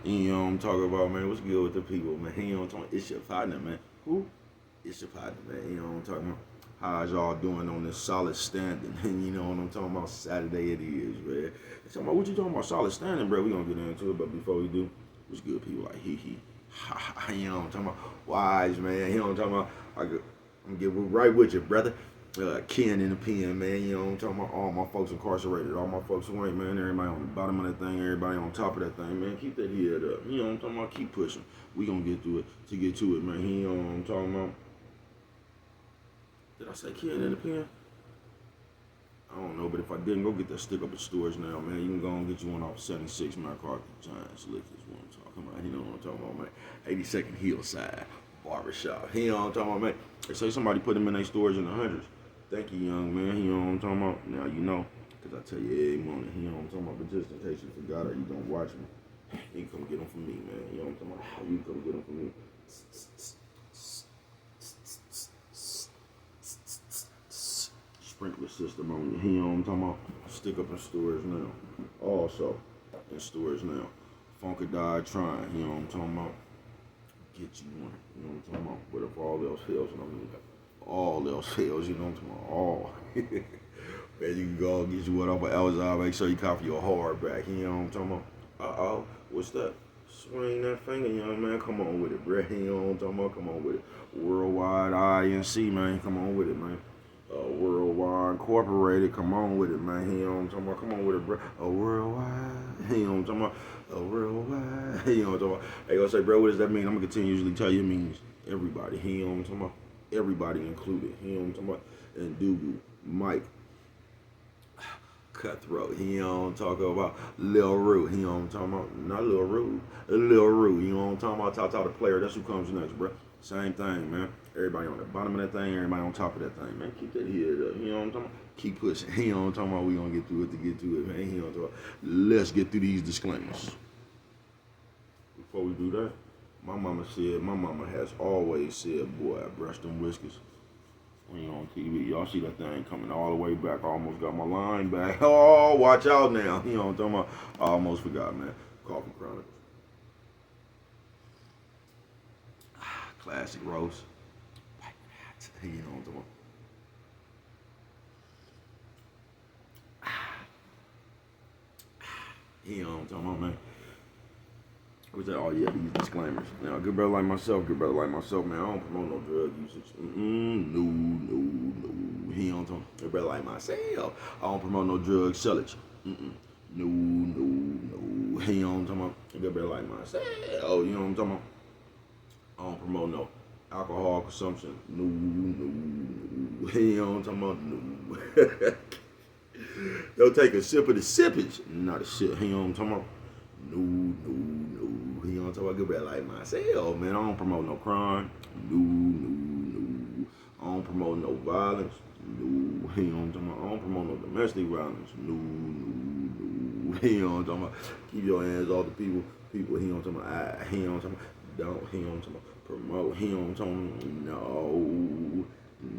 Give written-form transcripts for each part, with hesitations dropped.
You know what I'm talking about, man. What's good with the people, man? You know what I'm talking about? It's your partner, man. Who? It's your partner, man. You know what I'm talking about? How's y'all doing on this solid standing? And you know what I'm talking about? Saturday it is, man. Talking about what you talking about solid standing, bro? We gonna get into it, but before we do, what's good, people? Like hee. Ha ha. You know what I'm talking about? Wise, man. You know what I'm talking about? I'm get right with you, brother. Ken in the pen, man. You know what I'm talking about? All my folks incarcerated, all my folks who ain't, man. Everybody on the bottom of that thing, everybody on top of that thing, man. Keep that head up. You know what I'm talking about? Keep pushing. We gonna get through it to get to it, man. You know what I'm talking about? Did I say Ken in the pen? I don't know, but if I didn't, go get that stick up at stores now, man. You can go and get you one off 76 McCarthy Giants Lick is what I'm talking about. You know what I'm talking about, man. 82nd Hillside Barbershop. You know what I'm talking about, man. They say somebody put them in their stores in the hundreds. Thank you, young man. You know what I'm talking about? Now you know, because I tell you every morning, you know what I'm talking about. But just in case you forgot or you don't watch me, you can come get them from me, man. You know what I'm talking about? You can come get them from me. Sprinkler system on you. You know what I'm talking about? Stick up in stores now. Also, in stores now. Funkadie trying. You know what I'm talking about? Get you one. You know what I'm talking about? But if all else fails, and I mean all else fails, you know what I'm talking about? All. Man, you can go and get you one off of Amazon. Make sure you copy your hardback. You know what I'm talking about? Uh-oh. What's that? Swing that finger, young man. Come on with it, bruh. You know what I'm talking about? Come on with it. Worldwide INC, man. Come on with it, man. Worldwide Incorporated, come on with it, man. You know what I'm talking about? Come on with it, bro. A worldwide, you know what I'm talking about? A worldwide, you know what I'm talking about? Hey, gonna say, bro, what does that mean? I'm gonna continuously tell you it means everybody. You know what I'm talking about? Everybody included. You know what I'm talking about? And Dugu, Mike, Cutthroat. You know what I'm talking about? Lil Rue. You know what I'm talking about? Not Lil Rue. Lil Rue. You know what I'm talking about? Top the player. That's who comes next, bro. Same thing, man. Everybody on the bottom of that thing, everybody on top of that thing, man. Keep that head up. You know what I'm talking about? Keep pushing. You know what I'm talking about? We gonna get through it to get to it, man. You know what I'm talking about? Let's get through these disclaimers. Before we do that, my mama has always said, boy, I brush them whiskers. When you're on TV, y'all see that thing coming all the way back. I almost got my line back. Oh, watch out now. You know what I'm talking about? I almost forgot, man. Coffee Chronicles. Classic roast. You know what I'm talking about? You know what I'm talking about, man. What's that? Oh, yeah, these disclaimers. Now, good brother like myself, man. I don't promote no drug usage. No. He don't talk. Good brother like myself. I don't promote no drug sellage. No. He don't talk about. Good brother like myself. Oh, you know what I'm talking about? I don't promote no alcohol consumption. No. He don't talking about no. They'll take a sip of the sippage. Not a shit. He don't talking about. No. He don't talk about good bad like myself, man. I don't promote no crime. No. I don't promote no violence. No. He don't talk about. I don't promote no domestic violence. No. He don't talk about. Keep your hands off the people. He don't talk about. He don't talk about. Don't. He don't talk about. Promote. He don't talk about. No.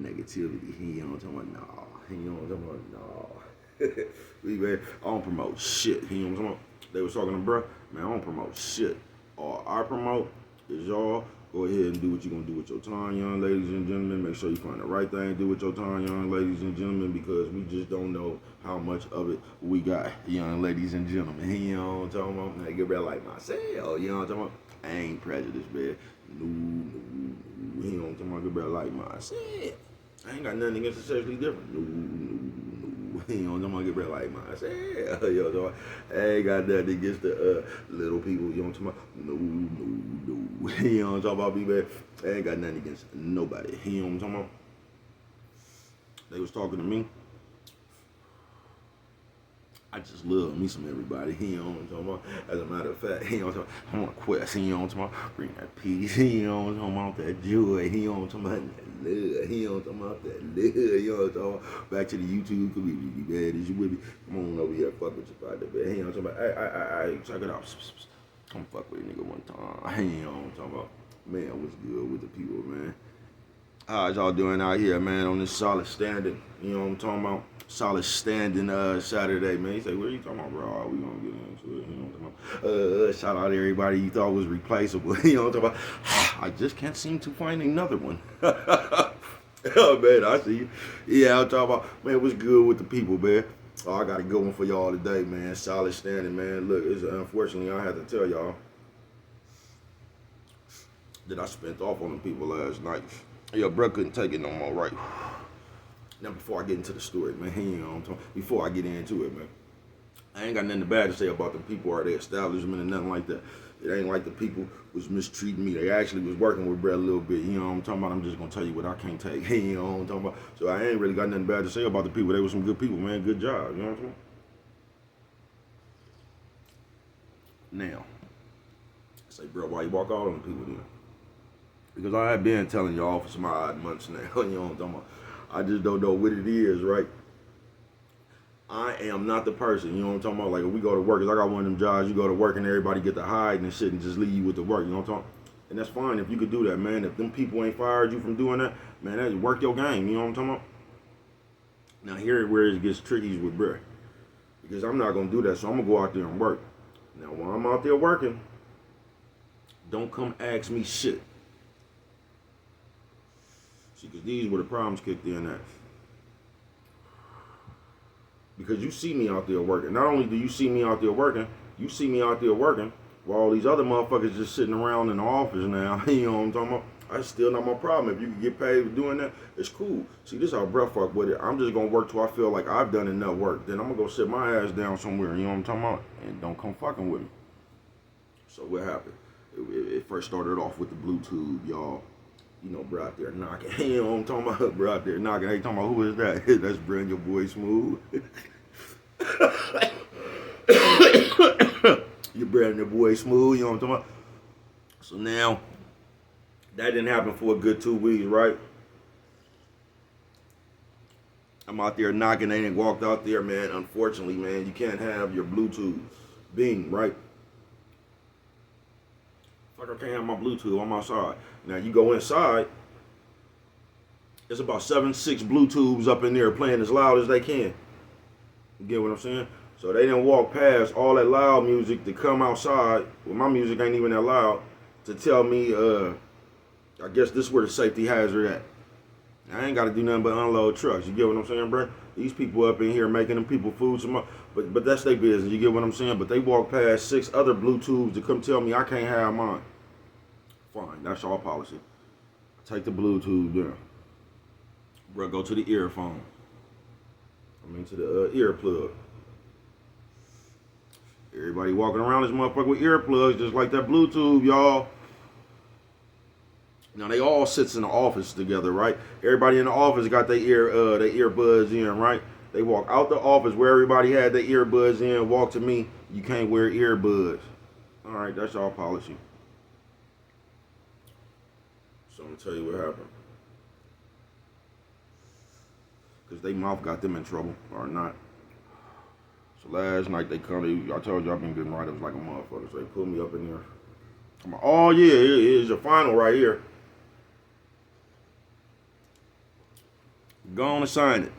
Negativity. He don't talk about. No. He don't talk about. No. Man, I don't promote shit. You know what I'm talking about? They was talking to bruh, man, I don't promote shit. All I promote is y'all go ahead and do what you're gonna do with your time, young ladies and gentlemen. Make sure you find the right thing to do with your time, young ladies and gentlemen, because we just don't know how much of it we got, young ladies and gentlemen. You know what I'm talking about? Man, get real like myself. You know what I'm talking about? I ain't prejudiced, man. No. You know what I'm talking about? Get real like myself. I ain't got nothing against the sexually different. No. You know, I'm gonna get red like myself. You know, I ain't got nothing against the little people. You know what I'm talking about? No. You know what I'm talking about, B-Man? I ain't got nothing against nobody. You know what I'm talking about? They was talking to me. I just love me some everybody. You know what I'm talking about? As a matter of fact, you know what I'm talking about? I'm on a quest. You know what I'm talking about? Bring that peace. You know what I'm talking about? That joy. You know what I'm talking about? That love. You know what I'm talking about? That love. You know what I'm talking about? Back to the YouTube community, man. Is you with me? Come on over here. Fuck with your partner, man. You know what I'm talking about? Hey, check it out. Come fuck with a nigga one time. You know what I'm talking about? Man, what's good with the people, man? How's y'all doing out here, man, on this solid standing? You know what I'm talking about? Solid standing Saturday, man. You say, what are you talking about, bro? We gonna get into it. You know what I'm talking about? Shout out to everybody you thought was replaceable. You know what I'm talking about? I just can't seem to find another one. Oh, man, I see you. Yeah, I'm talking about, man, what's good with the people, man? Oh, I got a good one for y'all today, man. Solid standing, man. Look, unfortunately, I had to tell y'all that I spent off on the people last night. Yo, bro couldn't take it no more, right? Now, before I get into the story, man, you know what I'm talking. Before I get into it, man, I ain't got nothing bad to say about the people or the establishment and nothing like that. It ain't like the people was mistreating me. They actually was working with Brett a little bit. You know what I'm talking about? I'm just gonna tell you what I can't take. You know what I'm talking about? So I ain't really got nothing bad to say about the people. They were some good people, man. Good job. You know what I'm saying? Now, I say, bro, why you walk out on the people then? Because I have been telling y'all for some odd months now. You know what I'm talking about? I just don't know what it is, right? I am not the person, you know what I'm talking about? Like, if we go to work, cause I got one of them jobs, you go to work and everybody get to hide and shit and just leave you with the work, you know what I'm talking about? And that's fine if you could do that, man. If them people ain't fired you from doing that, man, that work your game, you know what I'm talking about? Now, here where it gets tricky is with Brett. Because I'm not going to do that, so I'm going to go out there and work. Now, while I'm out there working, don't come ask me shit. See, because these were the problems kicked in at. Because you see me out there working. Not only do you see me out there working, you see me out there working while all these other motherfuckers just sitting around in the office now. You know what I'm talking about? That's still not my problem. If you can get paid for doing that, it's cool. See, this is how Brett fuck with it. I'm just going to work till I feel like I've done enough work. Then I'm going to go sit my ass down somewhere, you know what I'm talking about? And don't come fucking with me. So what happened? It first started off with the Bluetooth, y'all. You know, bro out there knocking. You know what I'm talking about? Bro out there knocking. Hey, talking about who is that? That's Brand, your boy Smooth. Your Brand, your boy Smooth. You know what I'm talking about? So now, that didn't happen for a good 2 weeks, right? I'm out there knocking. They ain't walked out there, man. Unfortunately, man, you can't have your Bluetooth Bing, right? Like, I can't have my Bluetooth on my side. Now you go inside, there's about 7-6 Bluetooths up in there playing as loud as they can. You get what I'm saying? So they didn't walk past all that loud music to come outside. Well, my music ain't even that loud to tell me, I guess this is where the safety hazard at. I ain't got to do nothing but unload trucks. You get what I'm saying, bro? These people up in here making them people food some more. But that's their business. You get what I'm saying? But they walk past 6 other Bluetooths to come tell me I can't have mine. Fine, that's our policy. Take the Bluetooth down. Bro, go to the earphone. To the earplug. Everybody walking around this motherfucker with earplugs just like that Bluetooth, y'all. Now they all sits in the office together, right? Everybody in the office got their earbuds in, right? They walk out the office where everybody had their earbuds in, walk to me, you can't wear earbuds. Alright, that's our policy. So I'm gonna tell you what happened. Because they mouth got them in trouble, or not. So last night they come, I told you I've been getting write-ups like a motherfucker, so they pulled me up in there. I'm like, oh yeah, here's your final right here. Go on and sign it.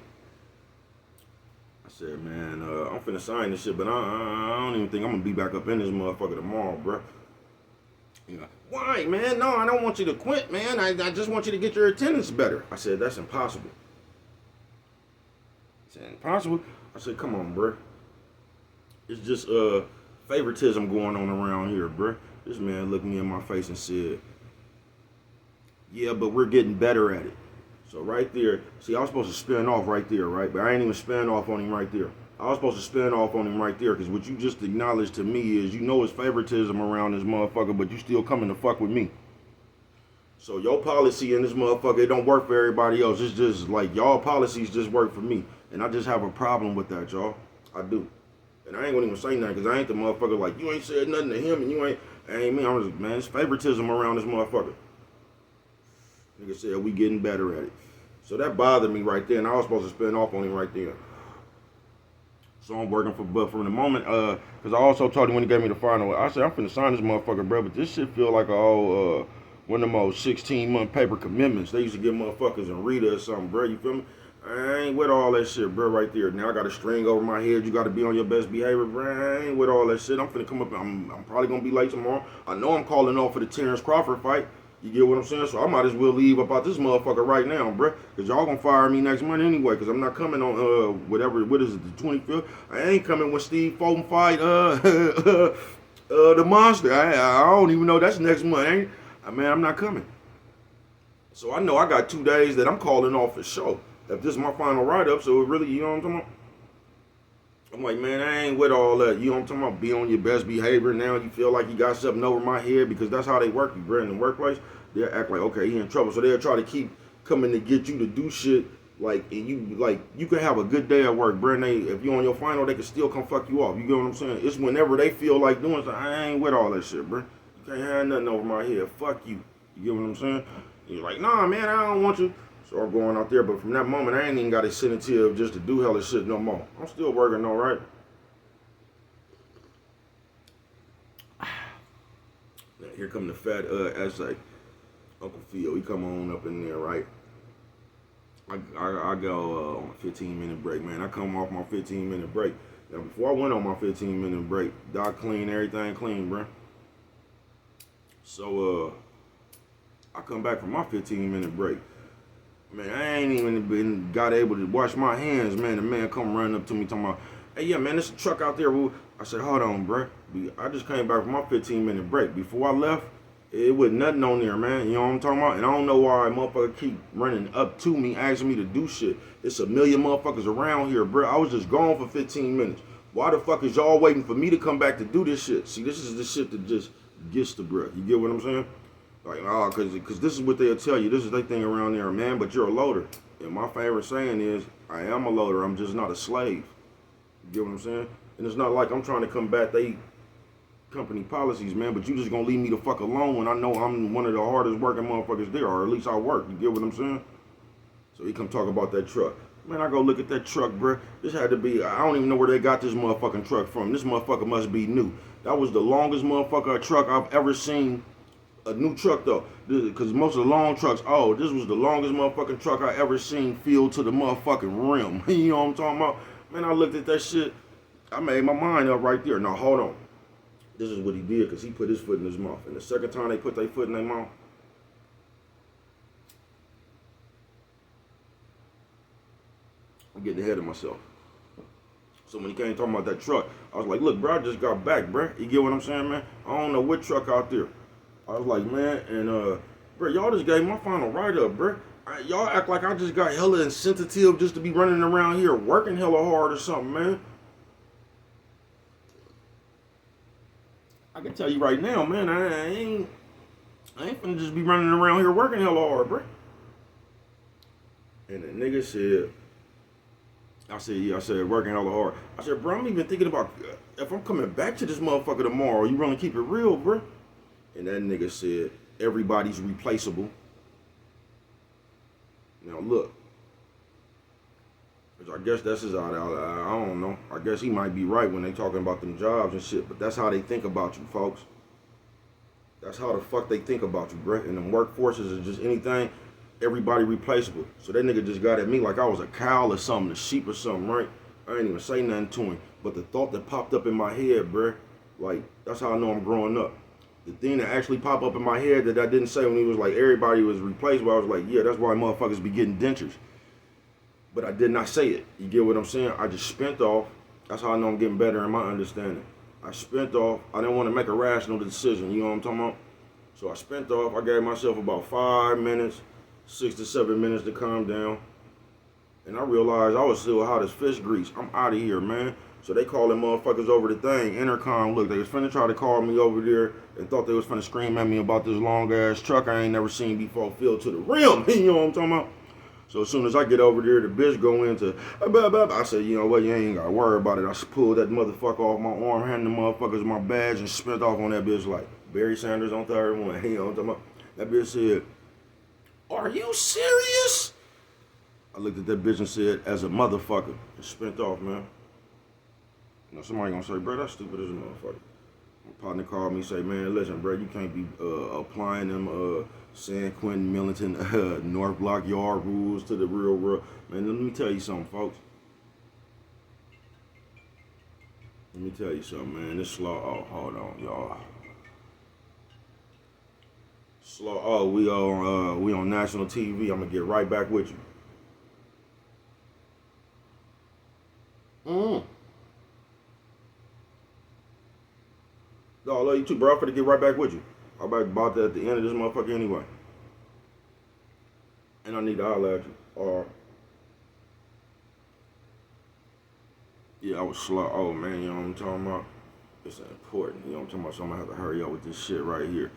I said, man, I'm finna sign this shit, but I don't even think I'm gonna be back up in this motherfucker tomorrow, bro. You know, why, man? No, I don't want you to quit, man. I just want you to get your attendance better. I said, that's impossible. He said, impossible? I said, come on, bro. It's just favoritism going on around here, bro. This man looked me in my face and said, yeah, but we're getting better at it. So right there, see, I was supposed to spin off right there, right? But I ain't even spin off on him right there. I was supposed to spin off on him right there, because what you just acknowledged to me is, you know, it's favoritism around this motherfucker, but you still coming to fuck with me. So your policy in this motherfucker, it don't work for everybody else. It's just like, y'all policies just work for me. And I just have a problem with that, y'all. I do. And I ain't gonna even say nothing, because I ain't the motherfucker like, you ain't said nothing to him, and you ain't me. I'm just, man, it's favoritism around this motherfucker. Nigga said, we getting better at it. So that bothered me right there, and I was supposed to spin off on him right there. So I'm working but from the moment, because I also told him when he gave me the final, I said, I'm finna sign this motherfucker, bro, but this shit feel like a whole one of them old 16-month paper commitments. They used to give motherfuckers in Rita or something, bro. You feel me? I ain't with all that shit, bro, right there. Now I got a string over my head. You got to be on your best behavior, bro. I ain't with all that shit. I'm finna come up. I'm probably going to be late tomorrow. I know I'm calling off for the Terrence Crawford fight. You get what I'm saying? So I might as well leave about this motherfucker right now, bro. Because y'all going to fire me next month anyway. Because I'm not coming on, whatever, what is it, the 25th? I ain't coming when Steve Fulton fight, the Monster. I don't even know that's next month, ain't it? Man, I'm not coming. So I know I got 2 days that I'm calling off for sure. If this is my final write-up, so it really, you know what I'm talking about? I'm like, man, I ain't with all that. You know what I'm talking about? Be on your best behavior. Now you feel like you got something over my head because that's how they work you, bro. In the workplace, they'll act like, okay, he in trouble. So they'll try to keep coming to get you to do shit. Like, and you can have a good day at work, bro. And if you on your final, they can still come fuck you off. You get what I'm saying? It's whenever they feel like doing something. I ain't with all that shit, bro. You can't have nothing over my head. Fuck you. You get what I'm saying? You're like, nah, man, I don't want you. So I'm going out there, but from that moment, I ain't even got a incentive just to do hella shit no more. I'm still working, all right. Now, here come the fat essay. Uncle Phil, he come on up in there, right? I go on a 15-minute break, man. I come off my 15-minute break. Now, before I went on my 15-minute break, Doc clean, everything clean, bro. So, I come back from my 15-minute break. Man, I ain't even got able to wash my hands, man. The man come running up to me talking about, hey, yeah, man, there's a truck out there. I said, hold on, bro. I just came back from my 15-minute break. Before I left, it wasn't nothing on there, man. You know what I'm talking about? And I don't know why motherfucker keep running up to me, asking me to do shit. It's a million motherfuckers around here, bro. I was just gone for 15 minutes. Why the fuck is y'all waiting for me to come back to do this shit? See, this is the shit that just gets the bro. You get what I'm saying? Like, nah, cause this is what they'll tell you. This is their thing around there, man. But you're a loader. And my favorite saying is, I am a loader. I'm just not a slave. You get what I'm saying? And it's not like I'm trying to combat they company policies, man. But you just gonna leave me the fuck alone when I know I'm one of the hardest working motherfuckers there, or at least I work. You get what I'm saying? So he come talk about that truck. Man, I go look at that truck, bro. This had to be, I don't even know where they got this motherfucking truck from. This motherfucker must be new. That was the longest motherfucker truck I've ever seen. A new truck though, because most of the long trucks, this was the longest motherfucking truck I ever seen filled to the motherfucking rim. You know what I'm talking about? Man, I looked at that shit, I made my mind up right there. Now hold on, this is what he did, because he put his foot in his mouth. And the second time they put their foot in their mouth, I'm getting ahead of myself. So when he came talking about that truck, I was like, look, bro, I just got back, bro. You get what I'm saying, man? I don't know what truck out there. I was like, man, and bro, y'all just gave my final write-up, bro. Y'all act like I just got hella insensitive just to be running around here working hella hard or something, man. I can tell you right now, man, I ain't finna just be running around here working hella hard, bro. And the nigga said, I said, working hella hard. I said, bro, I'm even thinking about if I'm coming back to this motherfucker tomorrow, you really keep it real, bro? And that nigga said, everybody's replaceable. Now look, which I guess that's his I don't know. I guess he might be right when they talking about them jobs and shit, but that's how they think about you, folks. That's how the fuck they think about you, bro. And them workforces is just anything, everybody replaceable. So that nigga just got at me like I was a cow or something, a sheep or something, right? I ain't even say nothing to him. But the thought that popped up in my head, bro, like, that's how I know I'm growing up. The thing that actually popped up in my head that I didn't say when he was like, everybody was replaceable, I was like, yeah, that's why motherfuckers be getting dentures. But I did not say it. You get what I'm saying? I just spent off. That's how I know I'm getting better in my understanding. I spent off. I didn't want to make a rational decision. You know what I'm talking about? So I spent off. I gave myself about 5 minutes, 6 to 7 minutes to calm down. And I realized I was still hot as fish grease. I'm out of here, man. So they calling motherfuckers over the thing, intercom. Look, they was finna try to call me over there and thought they was finna scream at me about this long ass truck I ain't never seen before filled to the rim. You know what I'm talking about? So as soon as I get over there, the bitch go into, I said, you know what, you ain't gotta worry about it. I pulled that motherfucker off my arm, handed the motherfuckers my badge, and spent off on that bitch like Barry Sanders on third one. You know what I'm talking about? That bitch said, are you serious? I looked at that bitch and said, as a motherfucker, and spent off, man. Now somebody gonna say, bro, that's stupid as a motherfucker. My partner called me and say, man, listen, bro, you can't be applying them San Quentin, Millington, North Block Yard rules to the real world. Man, let me tell you something, folks. Let me tell you something, man. This slow. Oh, hold on, y'all. Slow. Oh, we on national TV. I'm gonna get right back with you. No, I love you too, bro. I'm finna get right back with you. I'm about that at the end of this motherfucker anyway. And I need to holler at you. Or yeah, I was slow. Oh man, you know what I'm talking about? It's important. You know what I'm talking about? So I'm gonna have to hurry up with this shit right here.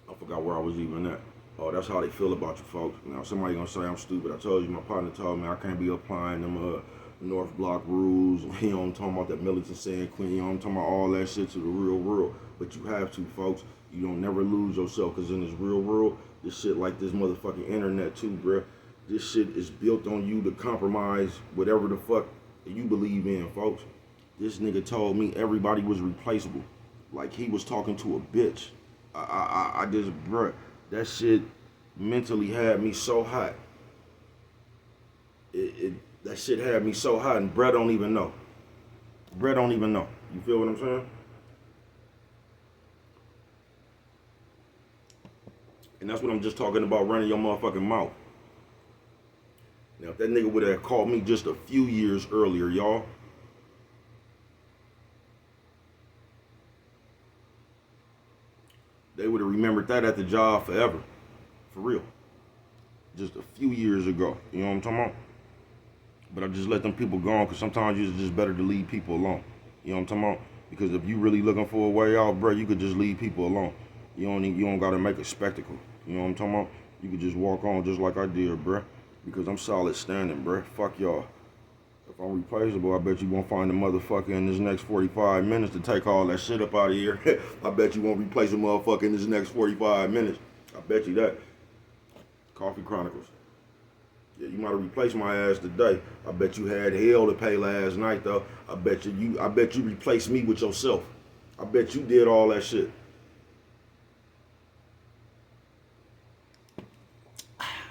I forgot where I was even at. Oh, that's how they feel about you folks. Now somebody gonna say I'm stupid. I told you, my partner told me I can't be applying them North Block rules. You know what I'm talking about, that Millington San Quentin. You know what I'm talking about, all that shit to the real world. But you have to, folks. You don't never lose yourself, because in this real world, this shit like this motherfucking internet too, bruh. This shit is built on you to compromise whatever the fuck you believe in, folks. This nigga told me everybody was replaceable. Like he was talking to a bitch. I just, bruh, that shit mentally had me so hot. That shit had me so hot, and Brett don't even know. Brett don't even know. You feel what I'm saying? And that's what I'm just talking about, running your motherfucking mouth. Now, if that nigga would have called me just a few years earlier, y'all, they would have remembered that at the job forever. For real. Just a few years ago. You know what I'm talking about? But I just let them people go on, because sometimes it's just better to leave people alone. You know what I'm talking about? Because if you really looking for a way out, bro, you could just leave people alone. You don't gotta make a spectacle. You know what I'm talking about? You could just walk on just like I did, bro. Because I'm solid standing, bro. Fuck y'all. If I'm replaceable, I bet you won't find a motherfucker in this next 45 minutes to take all that shit up out of here. I bet you won't replace a motherfucker in this next 45 minutes. I bet you that. Coffee Chronicles. Yeah, you might have replaced my ass today. I bet you had hell to pay last night, though. I bet you replaced me with yourself. I bet you did all that shit.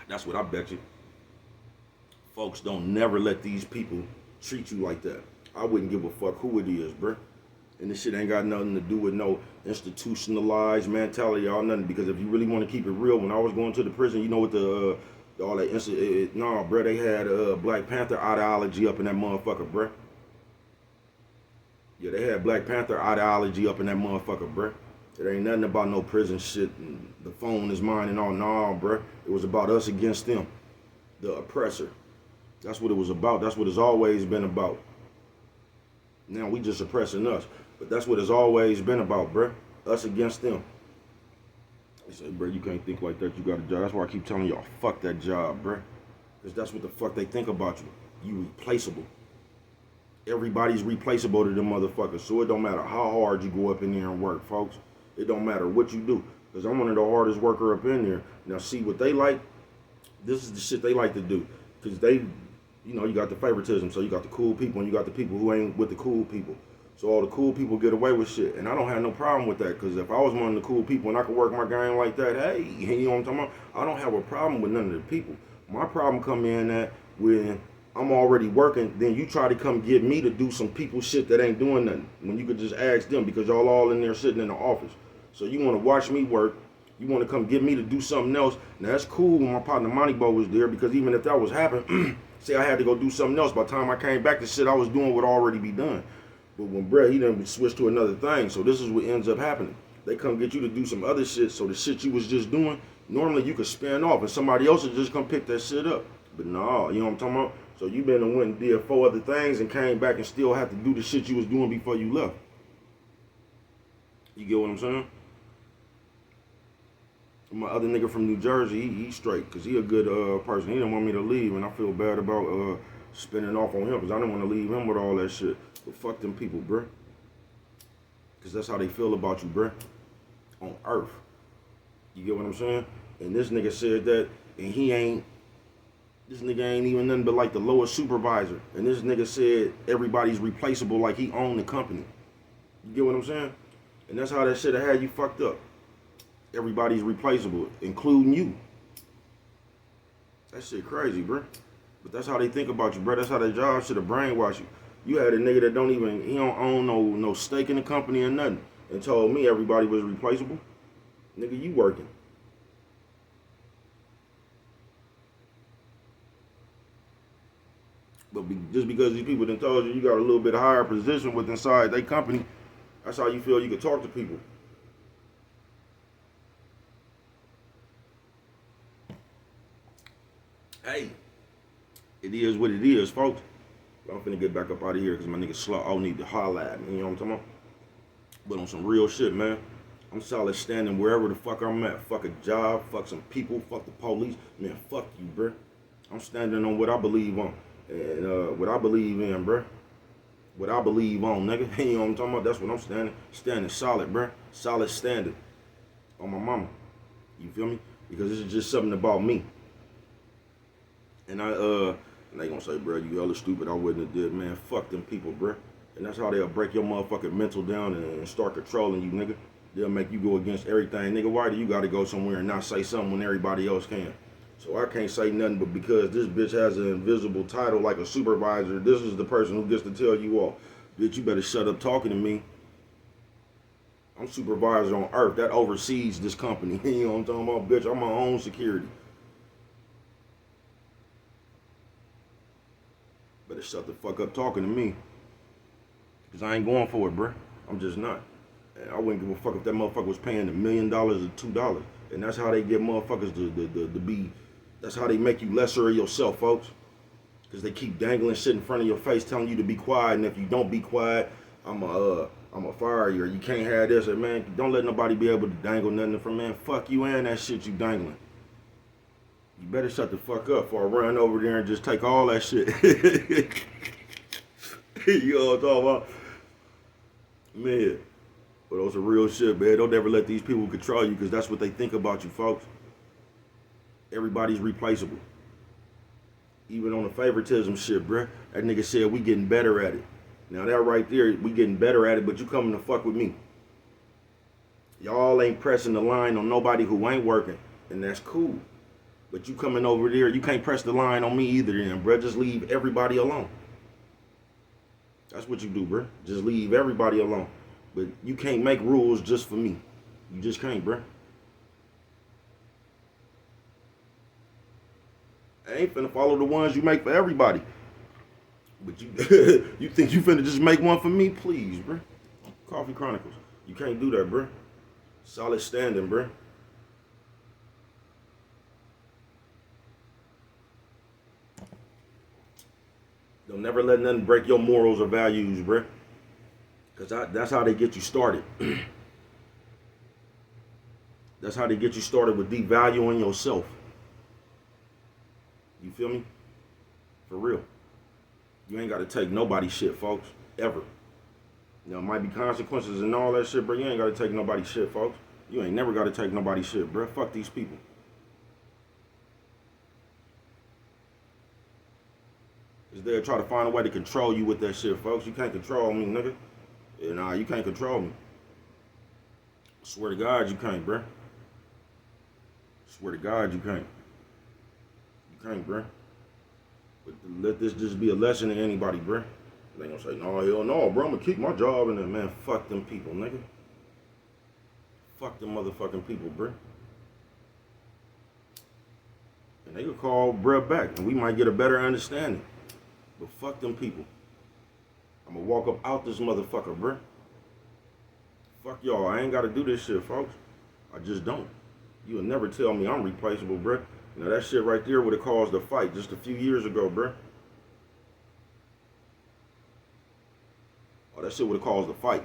That's what I bet you. Folks, don't never let these people treat you like that. I wouldn't give a fuck who it is, bruh. And this shit ain't got nothing to do with no institutionalized mentality or nothing. Because if you really want to keep it real, when I was going to the prison, you know what all that no, bruh, they had Black Panther ideology up in that motherfucker, bruh. Yeah, they had Black Panther ideology up in that motherfucker, bruh. It ain't nothing about no prison shit and the phone is mine and all. Nah, bruh. It was about us against them, the oppressor. That's what it was about. That's what it's always been about. Now we just suppressing us. But that's what it's always been about, bruh. Us against them. They say, bruh, you can't think like that. You got a job. That's why I keep telling y'all, fuck that job, bruh. Because that's what the fuck they think about you. You replaceable. Everybody's replaceable to them motherfuckers. So it don't matter how hard you go up in there and work, folks. It don't matter what you do. Because I'm one of the hardest worker up in there. Now see what they like? This is the shit they like to do. Because they, you got the favoritism. So you got the cool people and you got the people who ain't with the cool people. So all the cool people get away with shit. And I don't have no problem with that. Because if I was one of the cool people and I could work my game like that, hey, you know what I'm talking about? I don't have a problem with none of the people. My problem come in that when I'm already working, then you try to come get me to do some people shit that ain't doing nothing. When you could just ask them, because y'all all in there sitting in the office. So you want to watch me work. You want to come get me to do something else. Now that's cool when my partner Monty Bo was there, because even if that was happening, say I had to go do something else, by the time I came back, the shit I was doing would already be done. But when Brett, he done switched to another thing. So this is what ends up happening. They come get you to do some other shit. So the shit you was just doing, normally you could spin off and somebody else would just come pick that shit up. But no, you know what I'm talking about? So you been and went and did 4 other things and came back and still have to do the shit you was doing before you left. You get what I'm saying? My other nigga from New Jersey, he straight, because he a good person. He didn't want me to leave, and I feel bad about spinning off on him, because I didn't want to leave him with all that shit. But fuck them people, bruh. Because that's how they feel about you, bruh. On earth. You get what I'm saying? And this nigga said that, and this nigga ain't even nothing but like the lowest supervisor. And this nigga said everybody's replaceable like he owned the company. You get what I'm saying? And that's how that shit had you fucked up. Everybody's replaceable, including you. That shit crazy, bro. But that's how they think about you, bro. That's how their job should have brainwashed you. You had a nigga that he don't own no stake in the company or nothing, and told me everybody was replaceable. Nigga, you working. But just because these people done told you got a little bit higher position with inside their company, that's how you feel you can talk to people. Hey, it is what it is, folks. I'm finna get back up out of here because my nigga Slow need to holler at me, you know what I'm talking about? But on some real shit, man. I'm solid standing wherever the fuck I'm at. Fuck a job, fuck some people, fuck the police. Man, fuck you, bruh. I'm standing on what I believe on. And what I believe in, bruh. What I believe on, nigga. You know what I'm talking about? That's what I'm standing. Standing solid, bruh. Solid standing. On my mama. You feel me? Because this is just something about me. And they gonna say, bruh, you hella stupid. I wouldn't have did, man. Fuck them people, bruh. And that's how they'll break your motherfucking mental down and start controlling you, nigga. They'll make you go against everything. Nigga, why do you gotta go somewhere and not say something when everybody else can? So I can't say nothing, but because this bitch has an invisible title like a supervisor, this is the person who gets to tell you all, bitch, you better shut up talking to me. I'm supervisor on Earth. That oversees this company. You know what I'm talking about? Bitch, I'm my own security. Better shut the fuck up talking to me. Because I ain't going for it, bruh. I'm just not. And I wouldn't give a fuck if that motherfucker was paying $1 million or $2. And that's how they get motherfuckers to be, that's how they make you lesser of yourself, folks. Because they keep dangling shit in front of your face telling you to be quiet. And if you don't be quiet, I'm a fire you, or you can't have this. Or man, don't let nobody be able to dangle nothing from, man. Fuck you and that shit you dangling. You better shut the fuck up before I run over there and just take all that shit. You know what I'm talking about? Man. But those are real shit, man. Don't ever let these people control you because that's what they think about you, folks. Everybody's replaceable. Even on the favoritism shit, bruh. That nigga said we getting better at it. Now that right there, we getting better at it, but you coming to fuck with me. Y'all ain't pressing the line on nobody who ain't working, and that's cool. But you coming over there, you can't press the line on me either then, bruh. Just leave everybody alone. That's what you do, bruh. Just leave everybody alone. But you can't make rules just for me. You just can't, bruh. I ain't finna follow the ones you make for everybody. But you you think you finna just make one for me? Please, bruh. Coffee Chronicles. You can't do that, bruh. Solid standing, bruh. Don't never let nothing break your morals or values, bruh. Because that's how they get you started. That's how they get you started with devaluing yourself. You feel me? For real. You ain't got to take nobody's shit, folks. Ever. You know, it might be consequences and all that shit, but you ain't got to take nobody's shit, folks. You ain't never got to take nobody's shit, bro. Fuck these people. Is they'll try to find a way to control you with that shit, folks. You can't control me, nigga. Yeah, nah, you can't control me. I swear to God, you can't, bruh. Swear to God, you can't. You can't, bruh. But let this just be a lesson to anybody, bruh. They gonna say, no, hell no, bro. I'm gonna keep my job. And then, man, fuck them people, nigga. Fuck them motherfucking people, bruh. And they could call bruh back, and we might get a better understanding. But fuck them people. I'm gonna walk up out this motherfucker, bruh. Fuck y'all. I ain't gotta do this shit, folks. I just don't. You'll never tell me I'm replaceable, bruh. Now that shit right there would have caused a fight just a few years ago, bruh. Oh, that shit would have caused a fight.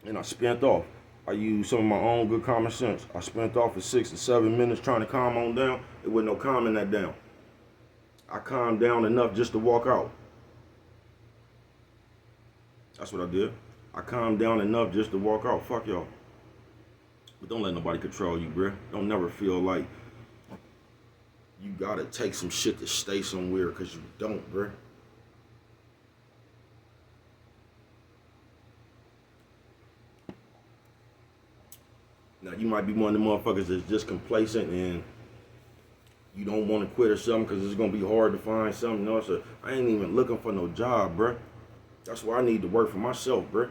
And I spent off. I used some of my own good common sense. I spent off for 6 to 7 minutes trying to calm on down. There wasn't no calming that down. I calmed down enough just to walk out. That's what I did. I calmed down enough just to walk out. Fuck y'all. But don't let nobody control you, bruh. Don't never feel like you gotta take some shit to stay somewhere, because you don't, bruh. Now, you might be one of the motherfuckers that's just complacent and you don't want to quit or something because it's going to be hard to find something else. So I ain't even looking for no job, bruh. That's why I need to work for myself, bruh.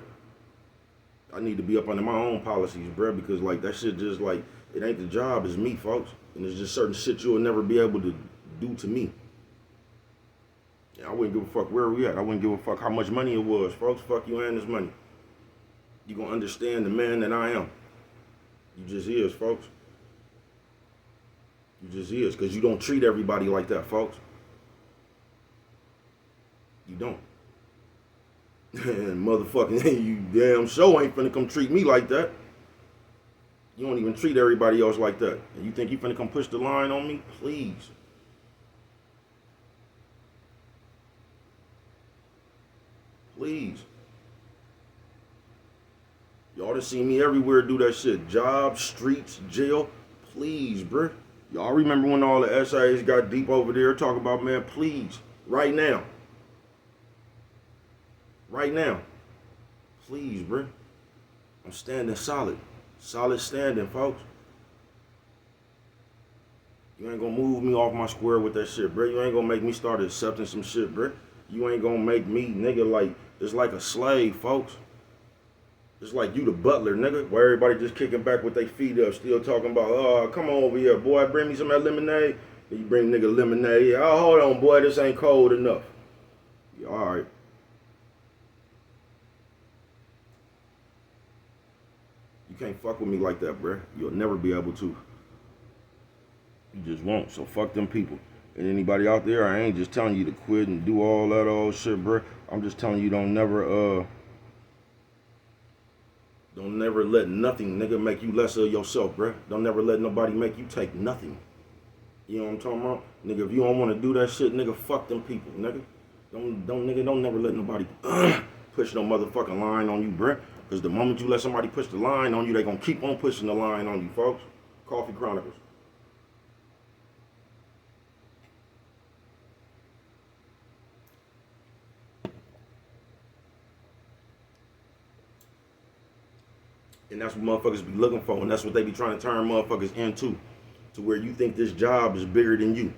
I need to be up under my own policies, bruh, because, like, that shit just, like, it ain't the job, it's me, folks. And there's just certain shit you'll never be able to do to me. Yeah, I wouldn't give a fuck where we at. I wouldn't give a fuck how much money it was, folks. Fuck you and this money. You gonna understand the man that I am. You just is, folks. You just is, because you don't treat everybody like that, folks. You don't. And motherfucking, you damn sure ain't finna come treat me like that. You don't even treat everybody else like that. And you think you finna come push the line on me? Please. Please. Y'all done see me everywhere do that shit. Jobs, streets, jail. Please, bruh. Y'all remember when all the SIAs got deep over there talking about, man, please. Right now. Right now. Please, bruh. I'm standing solid. Solid standing, folks. You ain't gonna move me off my square with that shit, bruh. You ain't gonna make me start accepting some shit, bruh. You ain't gonna make me, nigga, like, it's like a slave, folks. It's like you the butler, nigga, where everybody just kicking back with their feet up, still talking about, oh, come on over here, boy, bring me some of that lemonade. Then you bring nigga lemonade. Oh, hold on, boy, this ain't cold enough. Yeah, all right. You can't fuck with me like that, bruh. You'll never be able to. You just won't. So fuck them people. And anybody out there, I ain't just telling you to quit and do all that old shit, bruh. I'm just telling you don't never let nothing, nigga, make you less of yourself, bruh. Don't never let nobody make you take nothing. You know what I'm talking about? Nigga, if you don't want to do that shit, nigga, fuck them people, nigga. Don't never let nobody push no motherfucking line on you, bruh. Because the moment you let somebody push the line on you, they gonna keep on pushing the line on you, folks. Coffee Chronicles. And that's what motherfuckers be looking for, and that's what they be trying to turn motherfuckers into. To where you think this job is bigger than you.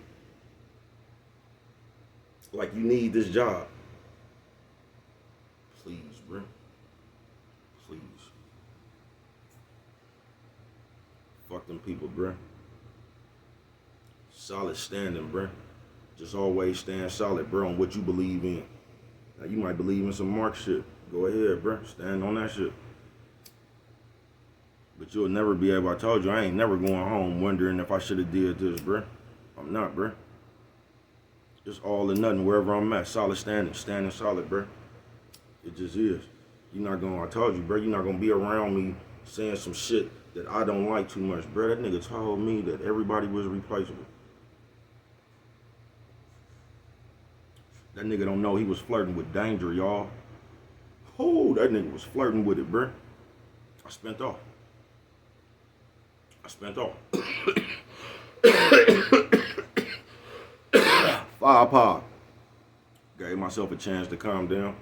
Like you need this job. Please, bruh. Please. Fuck them people, bruh. Solid standing, bruh. Just always stand solid, bro, on what you believe in. Now, you might believe in some Mark shit. Go ahead, bruh. Stand on that shit. But you'll never be able, I told you, I ain't never going home wondering if I should have did this, bruh. I'm not, bruh. Just all or nothing wherever I'm at. Solid standing. Standing solid, bruh. It just is. You're not going to, I told you, bruh, you're not going to be around me saying some shit that I don't like too much, bruh. That nigga told me that everybody was replaceable. That nigga don't know he was flirting with danger, y'all. Oh, that nigga was flirting with it, bruh. I spent off. Firepower. Gave myself a chance to calm down.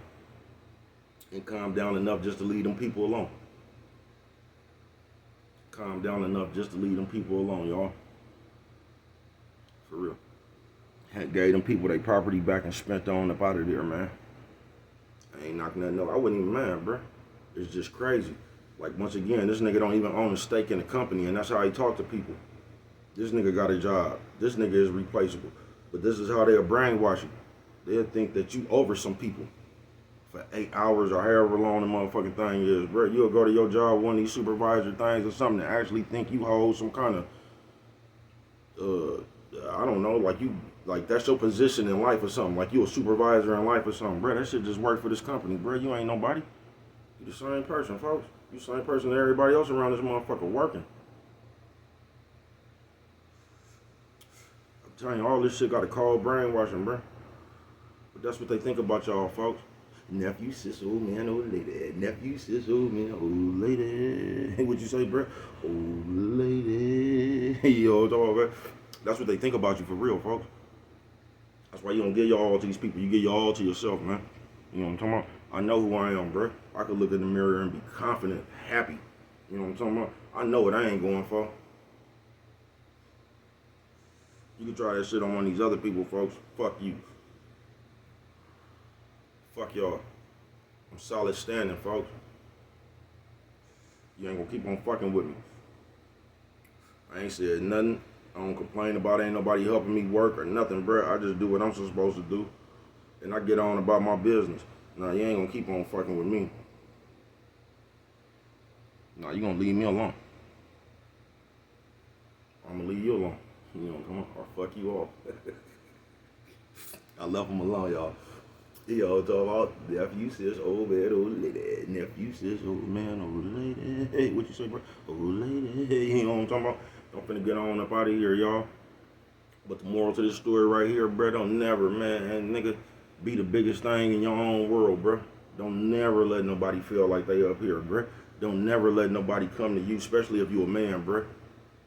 And calm down enough just to leave them people alone. Calm down enough just to leave them people alone, y'all. For real. Gave them people their property back and spent on up out of there, man. I ain't knocking nothing up. I wasn't even mad, bruh. It's just crazy. Like, once again, this nigga don't even own a stake in the company, and that's how he talk to people. This nigga got a job. This nigga is replaceable. But this is how they'll brainwash you. They'll think that you over some people for 8 hours or however long the motherfucking thing is, bro. You'll go to your job, one of these supervisor things or something, and actually think you hold some kind of, I don't know, like that's your position in life or something. Like you a supervisor in life or something, bro. That shit just work for this company, bro. You ain't nobody. You the same person, folks. You the same person that everybody else around this motherfucker working. I'm telling you, all this shit got a cold brainwashing, bro. But that's what they think about y'all, folks. Nephew, sis, old man, old lady. Nephew, sis, old man, old lady. What you say, bro? Old lady. Yo, dog, that's what they think about you for real, folks. That's why you don't give your all to these people. You give your all to yourself, man. You know what I'm talking about? I know who I am, bro. I could look in the mirror and be confident, happy. You know what I'm talking about? I know what I ain't going for. You can try that shit on one of these other people, folks. Fuck you. Fuck y'all. I'm solid standing, folks. You ain't gonna keep on fucking with me. I ain't said nothing. I don't complain about it. Ain't nobody helping me work or nothing, bruh. I just do what I'm supposed to do. And I get on about my business. Now, you ain't gonna keep on fucking with me. Now, you gonna leave me alone. I'm gonna leave you alone. You know, come on, or fuck you off. I left him alone, y'all. Yo, talk about nephew, sis, old man, old lady. Nephew, sis, old man, old lady. Hey, what you say, bro? Old lady. You know what I'm talking about? I'm finna get on up out of here, y'all. But the moral to this story right here, bro, don't never, man, and nigga, be the biggest thing in your own world, bro. Don't never let nobody feel like they up here, bro. Don't never let nobody come to you, especially if you a man, bro.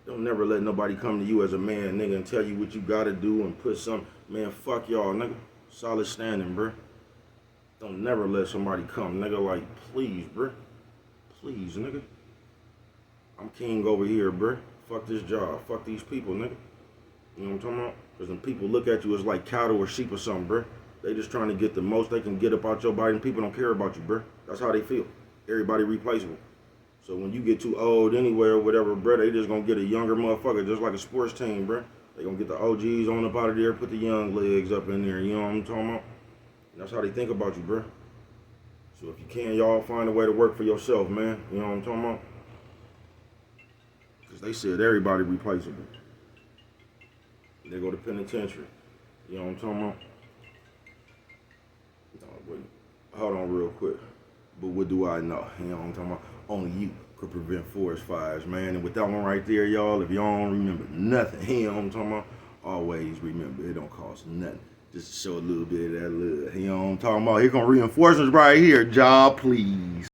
Don't never let nobody come to you as a man, nigga, and tell you what you gotta do and put some, man, fuck y'all, nigga. Solid standing, bro. Don't never let somebody come, nigga, like, please, bro. Please, nigga. I'm king over here, bro. Fuck this job. Fuck these people, nigga. You know what I'm talking about? Because when people look at you as like cattle or sheep or something, bro. They just trying to get the most they can get up out your body, and people don't care about you, bro. That's how they feel. Everybody replaceable. So when you get too old anyway or whatever, bro, they just gonna get a younger motherfucker, just like a sports team, bro. They gonna get the OGs on up out of there, put the young legs up in there. You know what I'm talking about? And that's how they think about you, bro. So if you can, y'all find a way to work for yourself, man. You know what I'm talking about? Because they said everybody replaceable. They go to penitentiary. You know what I'm talking about? No, wait. Hold on real quick. But what do I know? You know what I'm talking about? Only you could prevent forest fires, man. And with that one right there, y'all, if y'all don't remember nothing, you know what I'm talking about? Always remember, it don't cost nothing. Just to show a little bit of that love. You know what I'm talking about? Here come reinforcements right here. Job, please.